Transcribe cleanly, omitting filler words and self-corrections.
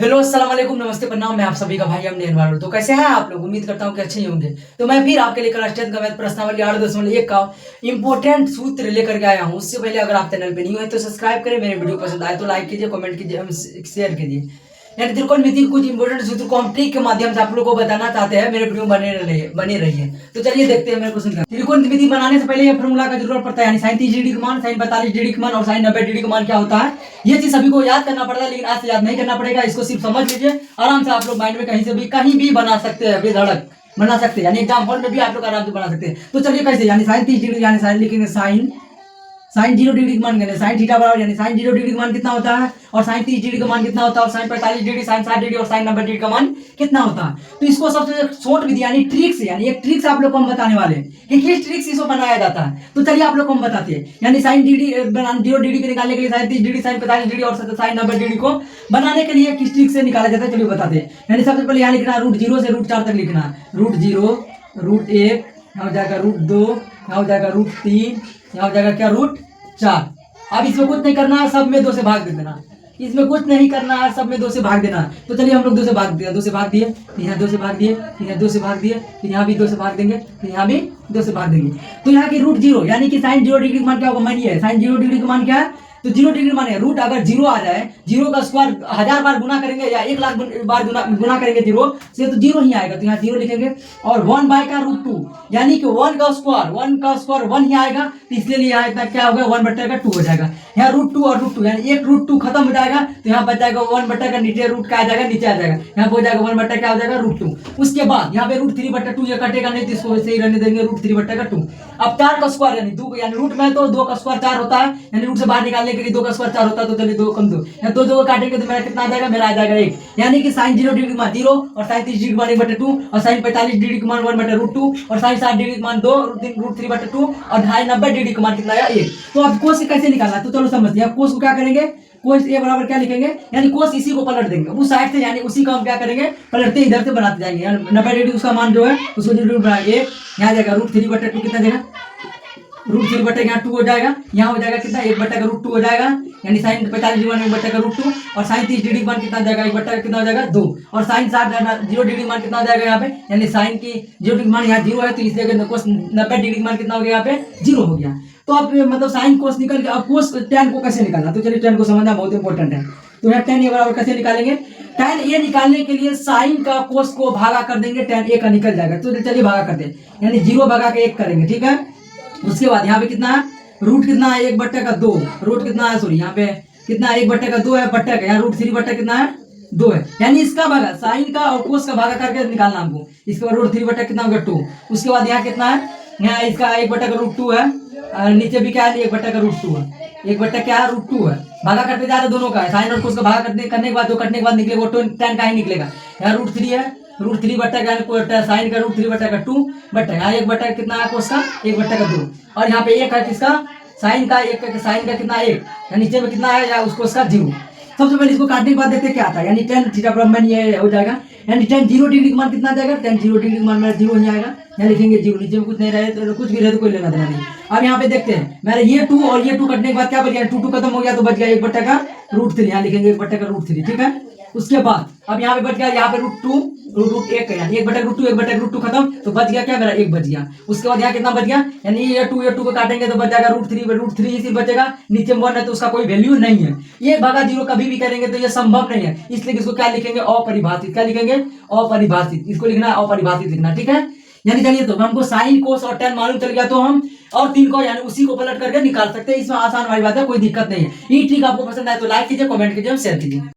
Hello अस्सलाम वालेकुम, नमस्ते, प्रणाम। मैं आप सभी का भाई अमन अनवर। तो कैसे हैं आप लोग? उम्मीद करता हूं कि अच्छे ही होंगे। तो मैं फिर आपके लिए क्लास 10 का मैथ प्रश्नावली 8.1 का इंपॉर्टेंट सूत्र लेकर के आया हूं। उससे पहले अगर आप चैनल पे न्यू है तो सब्सक्राइब करें, मेरे वीडियो पसंद आए तो लाइक कीजिए, कमेंट कीजिए, शेयर कीजिए। यानी त्रिकोणमिति कुछ इंपॉर्टेंट सूत्र को हम ट्रिक के माध्यम से आप लोगों को बताना चाहते हैं। मेरे वीडियो बने रहिए। तो चलिए देखते हैं मेरे क्वेश्चन का। त्रिकोणमिति बनाने से पहले ये फॉर्मूला का जरूरत पड़ता है, यानी sin 30 डिग्री का मान, sin 45 डिग्री का मान और sin 90 डिग्री का मान क्या होता है। ये चीज सभी को याद करना पड़ता है, लेकिन आज से याद नहीं करना पड़ेगा। इसको सिर्फ समझ लीजिए, आराम से आप लोग माइंड में कहीं भी बना सकते हैं, बेधड़क बना सकते हैं। यानी एग्जाम हॉल में भी आप लोग आराम से बना सकते हैं। तो चलिए कैसे, यानी sin 30 डिग्री, यानी साइन लिखेंगे साइन 0 डिग्री का मान करें साइन थीटा बराबर, यानी साइन 0 डिग्री का मान कितना होता है और साइन 30 डिग्री का मान कितना होता है, और साइन 45 डिग्री, साइन 60 डिग्री और साइन 90 डिग्री का मान कितना होता है। तो इसको सबसे शॉर्ट विधि यानी ट्रिक से, यानी एक ट्रिक से आप लोग को हम बताने वाले हैं कि किस ट्रिक से इसको बनाया जाता है। तो चलिए आप लोग को हम बताते हैं। यानी साइन 0 डिग्री को निकालने के लिए साइन 30 डिग्री, साइन 45 डिग्री और साइन 90 डिग्री को बनाने के लिए किस ट्रिक से निकाला जाता है, चलिए बताते हैं। यानी सबसे पहले यहाँ लिखना √0 से √4 तक लिखना, √0, √1, यहाँ हो जाएगा √2, यहाँ हो जाएगा √3, यहाँ हो जाएगा क्या √4। अब इसमें कुछ नहीं करना है, सब में 2 से भाग दे देना। इसमें कुछ नहीं करना है, सब में 2 से भाग देना। तो चलिए हम लोग 2 से भाग दिया, 2 से भाग दिए, फिर यहाँ 2 से भाग दिए, फिर यहाँ 2 से भाग दिए, फिर यहाँ भी 2 से भाग देंगे, फिर यहाँ भी 2 से भाग देंगे। तो यहाँ की √0 यानी कि साइन 0 डिग्री का मान क्या होगा, मानिए साइन 0 डिग्री का मान क्या है, तो 0 डिग्री माने रूट अगर 0 आ जाए, 0 का स्क्वायर 1000 बार गुना करेंगे या 1 लाख बार गुना करेंगे 0 से, तो 0 ही आएगा। तो यहाँ 0 लिखेंगे और 1 बाय का √2 यानी कि 1 का स्क्वायर 1 ही आएगा, तो इसलिए यहाँ इतना क्या होगा 1/2 हो जाएगा। यहाँ √2 और √2 यानी एक √2 खत्म हो जाएगा, तो यहाँ बच जाएगा 1/, नीचे रूट का आ जाएगा, नीचे आ जाएगा, यहाँ पे हो जाएगा 1/, क्या हो जाएगा √2। उसके बाद यहाँ पे √3/2 ये कटेगा नहीं, तो इसको वैसे ही रहने देंगे √3/2। अब 4 का स्क्वायर यानी 2, यानी रूट में तो 2 का स्क्वायर 4 होता है, यानी रूट से बाहर निकालने के लिए 2 का स्क्वायर 4 होता है। तो चलिए 2 कम 2, यहाँ 2 को काटेंगे तो मेरा कितना आ जाएगा, मेरा आ जाएगा 1। यानी कि साइन 0 डिग्री का मान 0 और साइन 30 डिग्री का मान 1/2 और साइन 45 डिग्री का मान 1/√2 और साइन 60 डिग्री का मान 2 √3/2 और साइन 90 डिग्री का मान कितना आया 1। तो अब कोस कैसे निकालना है, तो चलो समझते हैं। कोस को क्या करेंगे, कोस ए बराबर क्या लिखेंगे, यानी कोस इसी को पलट देंगे उस साइड से, यानी उसी का हम क्या करेंगे पलटते इधर से बनाते जाएंगे। यानी 90 डिग्री उसका मान जो है उसको 0 बनाएंगे, यहाँ जाएगा √3/2 कितना देगा, √3/, यहाँ 2 हो जाएगा, यहाँ हो जाएगा कितना 1/√2 हो जाएगा, यानी साइन 45 डिग्री मान 1/√2 और साइन 30 डिग्री मान कितना जाएगा 1/, कितना हो जाएगा 2 और साइन 0 डिग्री मान कितना हो जाएगा यहाँ पे, यानी साइन की 0 डिग्री मान यहाँ 0 है, तो इसलिए कोस 90 डिग्री मान कितना हो गया यहाँ पे 0 हो गया। तो अब मतलब साइन कोस निकल गया। अब कोस tan को कैसे निकालना, तो चलिए tan को समझना बहुत इंपॉर्टेंट है। तो यहाँ tan ए बराबर कैसे निकालेंगे, tan ए निकालने के लिए साइन का कोस को भागा कर देंगे, tan ए का निकल जाएगा। तो चलिए भागा करते हैं, यानी 0 भागा के 1 करेंगे, ठीक है। उसके बाद यहाँ पे कितना है, रूट कितना है 1/2, रूट कितना है, सॉरी यहाँ पे कितना है 1/2 है, बट्टा का, यहाँ √3/, कितना है 2 है, यानी इसका भागा साइन का और कोस का भागा करके निकालना हमको। इसके बाद √3/, कितना होगा 2। उसके बाद यहाँ कितना है, यहाँ इसका 1/√2 है, नीचे भी क्या है 1/√2 है, 1/, क्या है √2 है, भागा करते जा रहे दोनों का, साइन और कोस का भागा करने के बाद जो कटने के बाद निकलेगा वो tan का ही निकलेगा। यहाँ √3 है, √3/, साइन का √3/2 बट्टा, यहाँ 1/, कितना है कोस का 1/2 और यहाँ पे 1 है किसका साइन का, साइन का कितना 1, नीचे में कितना है या उसको उसका 0। सबसे पहले इसको काटने के बाद देखते क्या आता है, यानी tan थीटा बराबर ये हो जाएगा, यानी tan 0 डिग्री का मान कितना आ जाएगा, tan 0 डिग्री का मान मेरा 0 ही आएगा। यहाँ लिखेंगे 0, नीचे में कुछ नहीं रहे तो कुछ भी रहे तो कोई लेना देना नहीं। अब यहाँ पे देखते हैं मेरा ये 2 और ये 2 कटने के बाद क्या बच गया, 2 खत्म हो गया तो बच गया 1/√3, यहाँ लिखेंगे 1/√3, ठीक है। उसके बाद अब यहाँ पे बच गया, यहाँ पे √1 है, यानी 1/√2 खत्म, तो बच गया क्या मेरा 1 बच गया। उसके बाद यहाँ कितना बच गया, यानी ये 2 को काटेंगे तो बच जाएगा √3 ही सिर्फ बचेगा, नीचे में 1 है तो उसका कोई वैल्यू नहीं है। ये भागा 0 कभी भी करेंगे तो ये संभव नहीं है, इसलिए इसको क्या लिखेंगे अपरिभाषित, क्या लिखेंगे अपरिभाषित, इसको लिखना है अपरिभाषित लिखना, ठीक है। यानी चलिए तो हमको साइन कोस और tan मालूम चल गया, तो हम और 3 को यानी उसी को पलट करके निकाल सकते हैं। इसमें आसान वाली बात है, कोई दिक्कत नहीं है। ये ट्रिक आपको पसंद आए तो लाइक कीजिए, कमेंट कीजिए, शेयर कीजिए।